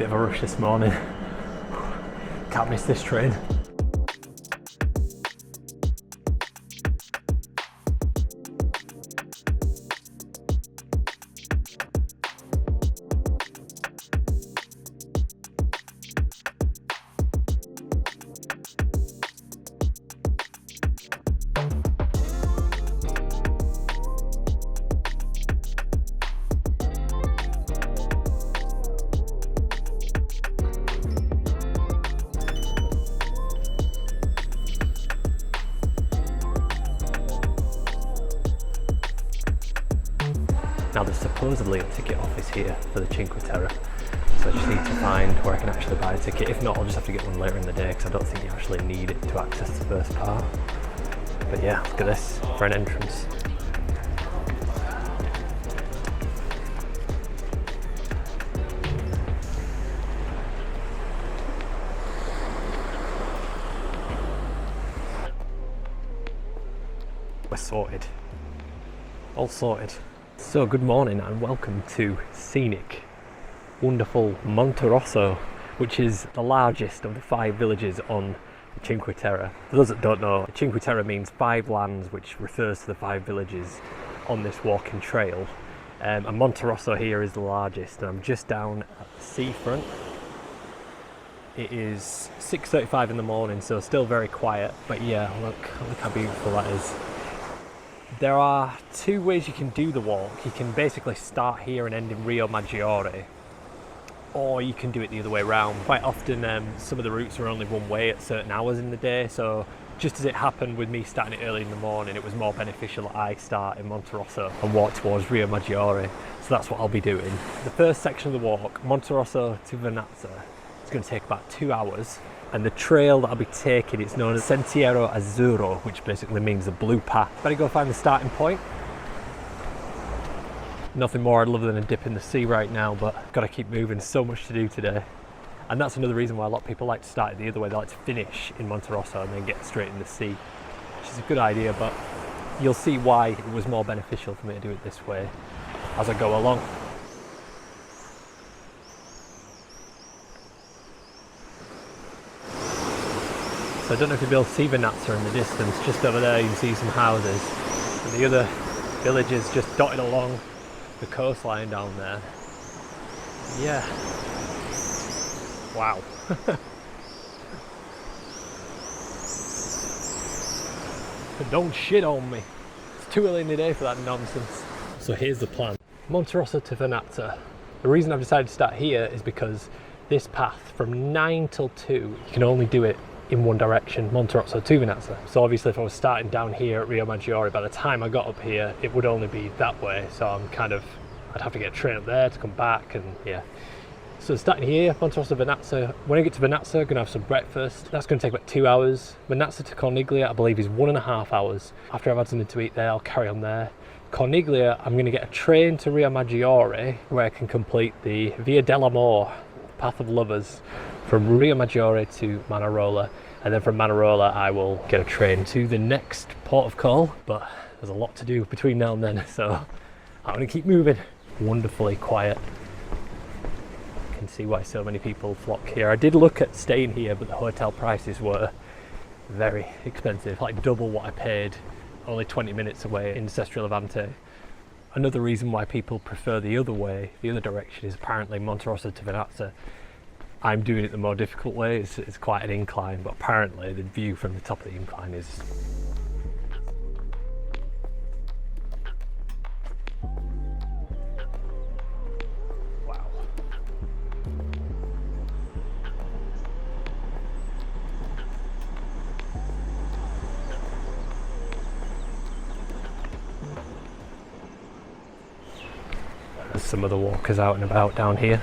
Bit of a rush this morning. Can't miss this train. Now there's supposedly a ticket office here for the Cinque Terre, so I just need to find where I can actually buy a ticket. If not, I'll just have to get one later in the day because I don't think you actually need it to access the first part. But yeah, look at this for an entrance. We're sorted. All sorted. So good morning and welcome to scenic, wonderful Monte Rosso, which is the largest of the 5 villages on the Cinque Terre. For those that don't know, Cinque Terre means 5 lands, which refers to the 5 villages on this walking trail. And Monte Rosso here is the largest, and I'm just down at the seafront. It is 6:35 in the morning, so still very quiet, but yeah, look how beautiful that is. There are 2 ways you can do the walk. You can basically start here and end in Rio Maggiore, or you can do it the other way around. Quite often some of the routes are only one way at certain hours in the day, so just as it happened with me starting it early in the morning, it was more beneficial that I start in Monte Rosso and walk towards Rio Maggiore, so that's what I'll be doing. The first section of the walk, Monte Rosso to Vernazza, it's going to take about 2 hours. And the trail that I'll be taking, it's known as Sentiero Azzurro, which basically means the blue path. Better go find the starting point. Nothing more I'd love than a dip in the sea right now, but gotta keep moving, so much to do today. And that's another reason why a lot of people like to start it the other way. They like to finish in Monte Rosso and then get straight in the sea, which is a good idea, but you'll see why it was more beneficial for me to do it this way as I go along. So I don't know if you'll be able to see Vernazza in the distance. Just over there you can see some houses, and the other villages just dotted along the coastline down there. Yeah. Wow. Don't shit on me. It's too early in the day for that nonsense. So here's the plan. Monte Rosso to Vernazza. The reason I've decided to start here is because this path from 9 till 2, you can only do it in one direction, Monte Rosso to Vernazza. So obviously if I was starting down here at Rio Maggiore, by the time I got up here it would only be that way, so I'd have to get a train up there to come back, and yeah. So starting here, Monte Rosso, Vernazza. When I get to Vernazza, I'm going to have some breakfast. That's going to take about 2 hours. Vernazza to Corniglia, I believe, is 1.5 hours. After I've had something to eat there, I'll carry on there. Corniglia, I'm going to get a train to Rio Maggiore, where I can complete the Via dell'Amore, Path of Lovers, from Rio Maggiore to Manarola, and then from Manarola I will get a train to the next port of call, but there's a lot to do between now and then, so I'm going to keep moving. Wonderfully quiet. You can see why so many people flock here. I did look at staying here, but the hotel prices were very expensive, like double what I paid only 20 minutes away in Sestri Levante. Another reason why people prefer the other way, the other direction, is apparently Monte Rosso to Vernazza. I'm doing it the more difficult way. It's quite an incline, but apparently the view from the top of the incline is wow. There's some other walkers out and about down here.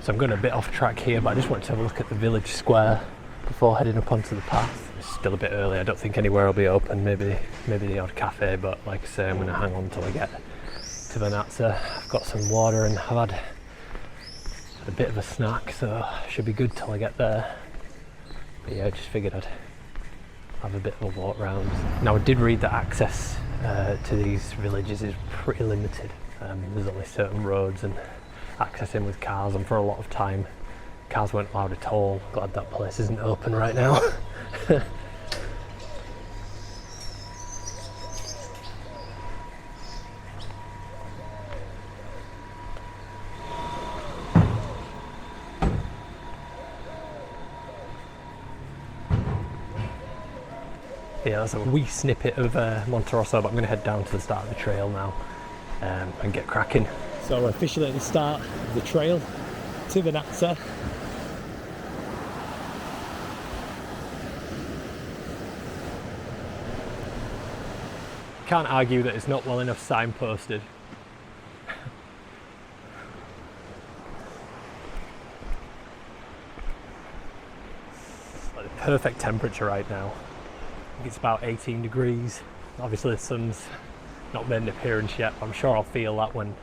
So I'm going a bit off track here, but I just wanted to have a look at the village square before heading up onto the path. It's still a bit early. I don't think anywhere will be open. Maybe the odd cafe, but like I say, I'm going to hang on till I get to Vernazza. I've got some water and I've had a bit of a snack, so should be good till I get there. But yeah, I just figured I'd have a bit of a walk round. Now I did read that access to these villages is pretty limited. There's only certain roads and accessing with cars, and for a lot of time cars weren't allowed at all. Glad that place isn't open right now. Yeah, that's a wee snippet of Monte Rosso, but I'm going to head down to the start of the trail now and get cracking. So we're officially at the start of the trail to Vernazza. Can't argue that it's not well enough signposted. It's like the perfect temperature right now. I think it's about 18 degrees. Obviously the sun's not made an appearance yet, but I'm sure I'll feel that when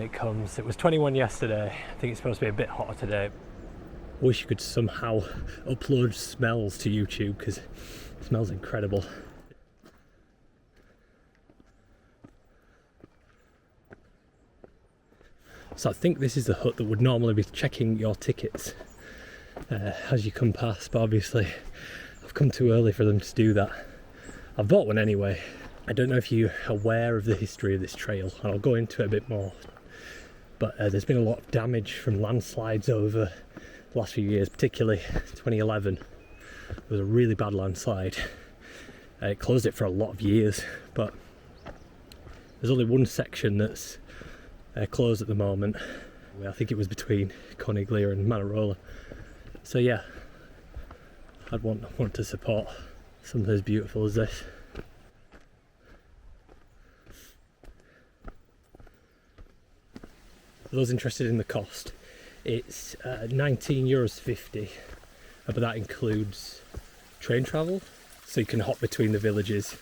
it comes. It was 21 yesterday. I think it's supposed to be a bit hotter today. Wish you could somehow upload smells to YouTube, because it smells incredible. So I think this is the hut that would normally be checking your tickets as you come past, but obviously I've come too early for them to do that. I've bought one anyway. I don't know if you're aware of the history of this trail, and I'll go into it a bit more, but there's been a lot of damage from landslides over the last few years, particularly 2011. There was a really bad landslide. It closed it for a lot of years, but there's only one section that's closed at the moment. I think it was between Coniglia and Manarola. So yeah, I'd want to support something as beautiful as this. For those interested in the cost, it's €19.50, but that includes train travel, so you can hop between the villages.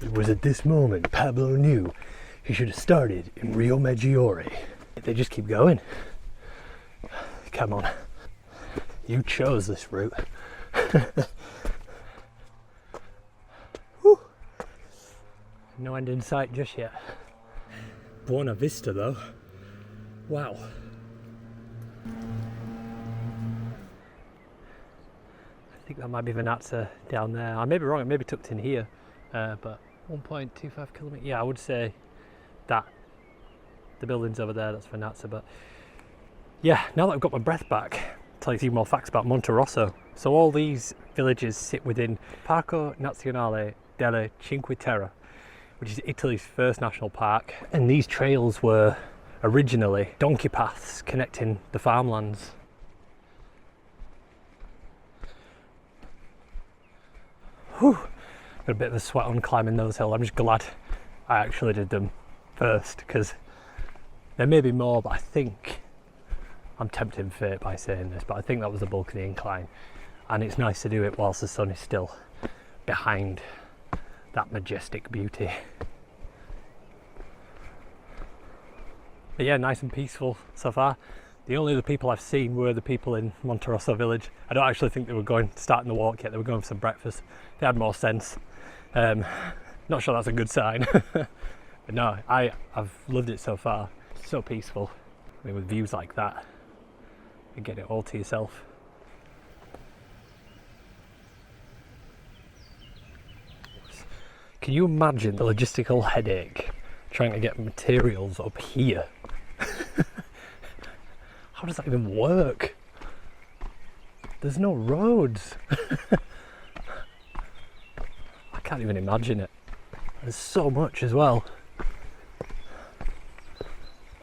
It was at this moment Pablo knew he should have started in Rio Maggiore. They just keep going. Come on. You chose this route. No end in sight just yet. Buona Vista though. Wow. I think that might be Vernazza down there. I may be wrong, it may be tucked in here, but 1.25 kilometres. Yeah, I would say that the building's over there, that's Vernazza. But yeah, now that I've got my breath back, I'll tell you a few more facts about Monte Rosso. So all these villages sit within Parco Nazionale delle Cinque Terre, which is Italy's first national park. And these trails were originally donkey paths connecting the farmlands. Whew. Got a bit of a sweat on climbing those hills. I'm just glad I actually did them first, because there may be more, but I think I'm tempting fate by saying this, but I think that was the bulk of the incline, and it's nice to do it whilst the sun is still behind that majestic beauty. But yeah, nice and peaceful so far. The only other people I've seen were the people in Monte Rosso village. I don't actually think they were starting the walk yet. They were going for some breakfast. They had more sense. Not sure that's a good sign. But no, I've loved it so far. It's so peaceful. I mean, with views like that, you get it all to yourself. Can you imagine the logistical headache trying to get materials up here? How does that even work? There's no roads. I can't even imagine it. There's so much as well.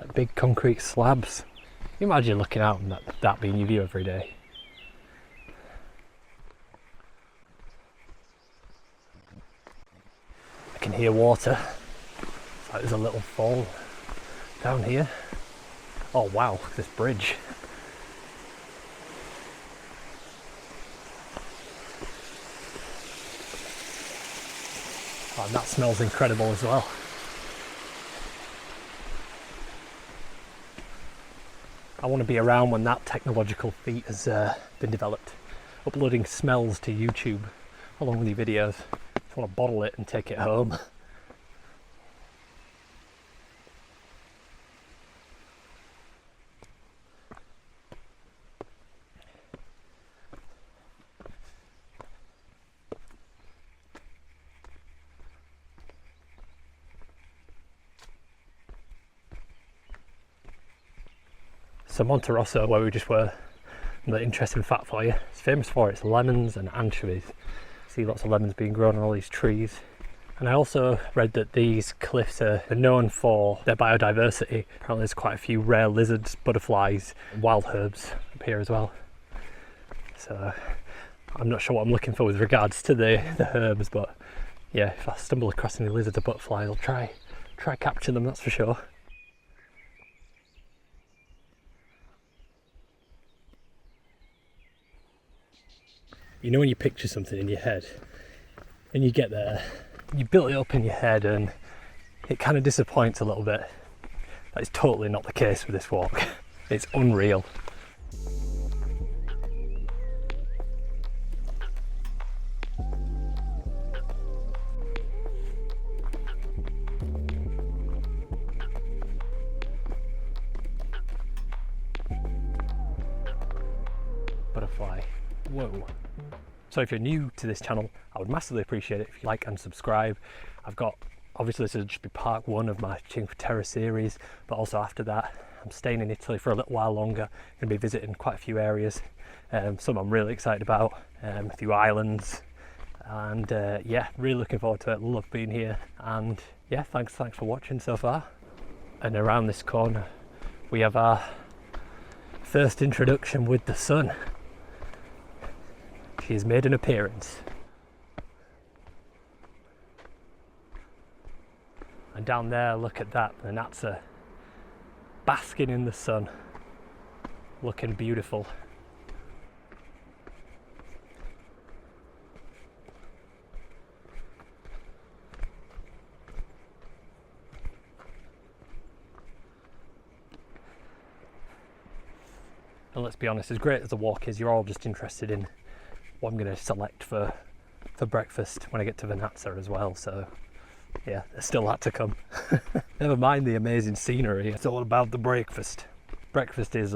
Like big concrete slabs. Can you imagine looking out and that being your view every day? can hear water. It's like there's a little fall down here. Oh wow, look at this bridge. Oh, and that smells incredible as well. I want to be around when that technological feat has been developed. Uploading smells to YouTube along with your videos. Just want to bottle it and take it home. So Monte Rosso, where we just were, another interesting fact for you, it's famous for its lemons and anchovies. See lots of lemons being grown on all these trees. And I also read that these cliffs are known for their biodiversity. Apparently there's quite a few rare lizards, butterflies, wild herbs up here as well. So I'm not sure what I'm looking for with regards to the herbs, but yeah, if I stumble across any lizards or butterflies, I'll try capture them, that's for sure. You know when you picture something in your head and you get there, you build it up in your head and it kind of disappoints a little bit. That is totally not the case with this walk. It's unreal. Butterfly. Whoa. So if you're new to this channel, I would massively appreciate it if you like and subscribe. I've got, obviously this will just be part one of my Cinque Terre series, but also after that, I'm staying in Italy for a little while longer. I'm going to be visiting quite a few areas, some I'm really excited about, a few islands, and yeah, really looking forward to it. Love being here, and yeah, thanks for watching so far. And around this corner, we have our first introduction with the sun. She has made an appearance. And down there, look at that, the Vernazza, basking in the sun, looking beautiful. And let's be honest, as great as the walk is, you're all just interested in what I'm going to select for breakfast when I get to Vernazza as well, so yeah, there's still that to come. Never mind the amazing scenery, it's all about the breakfast. Breakfast is,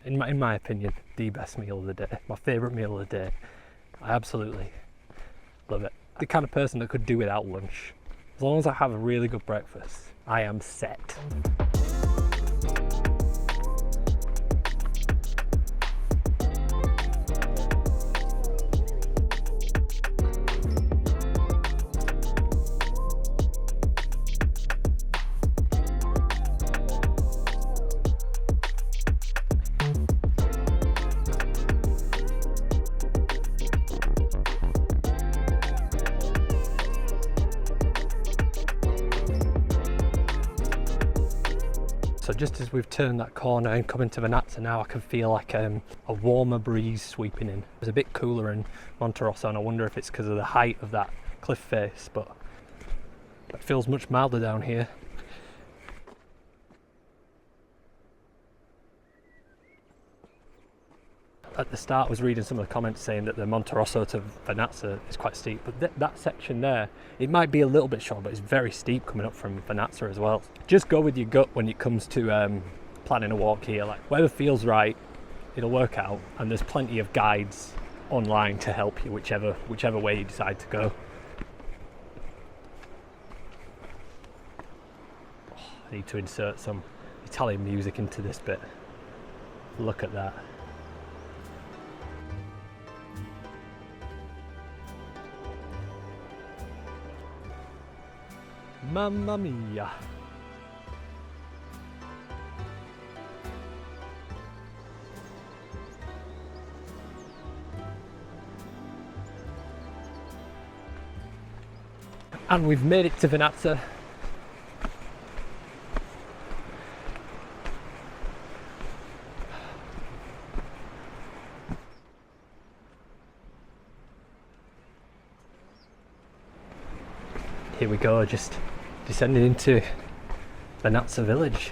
in my opinion, the best meal of the day, my favourite meal of the day. I absolutely love it. The kind of person that could do without lunch. As long as I have a really good breakfast, I am set. So just as we've turned that corner and come into Vernazza now, I can feel like a warmer breeze sweeping in. It's a bit cooler in Monte Rosso, and I wonder if it's because of the height of that cliff face, but it feels much milder down here. At the start I was reading some of the comments saying that the Monte Rosso to Vernazza is quite steep, but that section there, it might be a little bit short, but it's very steep coming up from Vernazza as well. Just go with your gut when it comes to planning a walk here. Like, whatever feels right, it'll work out, and there's plenty of guides online to help you whichever way you decide to go. Oh, I need to insert some Italian music into this bit. Look at that. Mamma mia! And we've made it to Vernazza. Here we go, just descending into Vernazza village.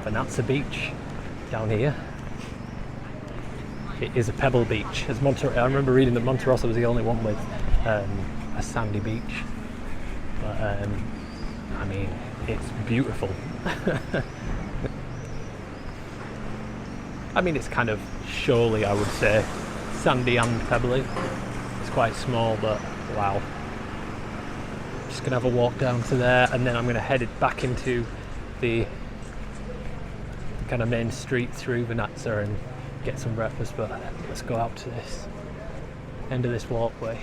Vernazza beach down here. It is a pebble beach. I remember reading that Monterosso was the only one with a sandy beach, but I mean, it's beautiful. I mean, it's kind of shoally, I would say, sandy and pebbly. It's quite small, but wow. Just gonna have a walk down to there, and then I'm gonna head it back into the kind of main street through Vernazza and get some breakfast. But let's go out to this end of this walkway.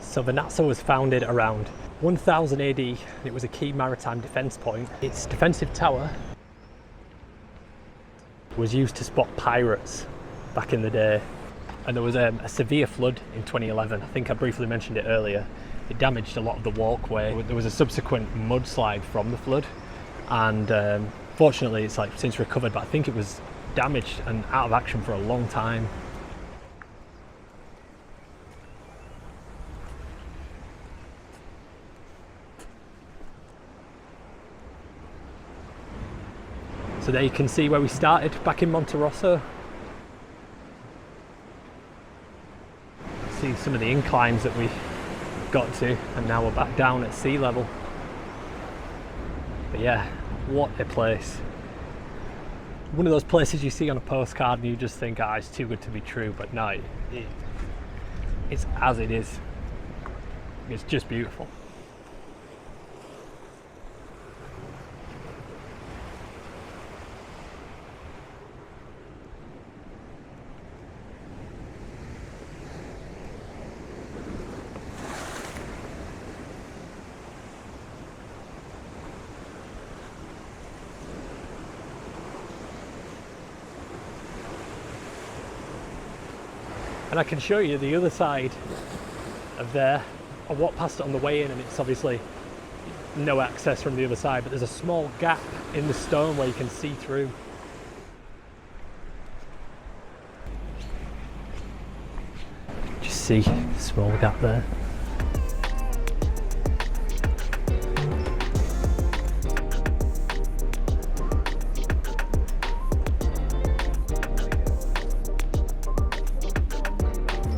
So Vernazza was founded around 1000 AD. It was a key maritime defence point. Its defensive tower was used to spot pirates back in the day. And there was a severe flood in 2011. I think I briefly mentioned it earlier. It damaged a lot of the walkway. There was a subsequent mudslide from the flood. And fortunately it's like since recovered, but I think it was damaged and out of action for a long time. So there you can see where we started back in Monterosso. See some of the inclines that we got to, and now we're back down at sea level. But yeah, what a place. One of those places you see on a postcard and you just think, ah, it's too good to be true, but no, it's as it is. It's just beautiful. And I can show you the other side of there. I walked past it on the way in and it's obviously no access from the other side, but there's a small gap in the stone where you can see through. Just see a small gap there.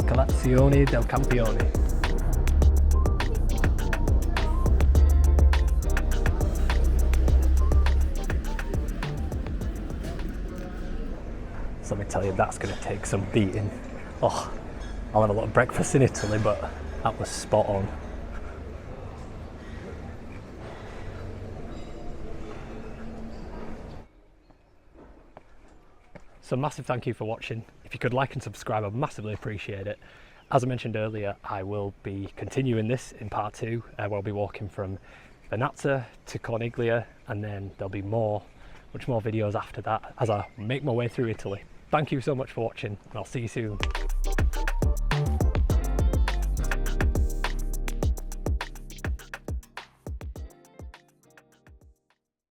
Colazione del Campione. So let me tell you, that's going to take some beating. Oh, I'll have a lot of breakfast in Italy, but that was spot on. So massive thank you for watching. If you could like and subscribe, I'd massively appreciate it. As I mentioned earlier, I will be continuing this in part 2, where I'll be walking from Vernazza to Corniglia, and then there'll be much more videos after that as I make my way through Italy. Thank you so much for watching, and I'll see you soon.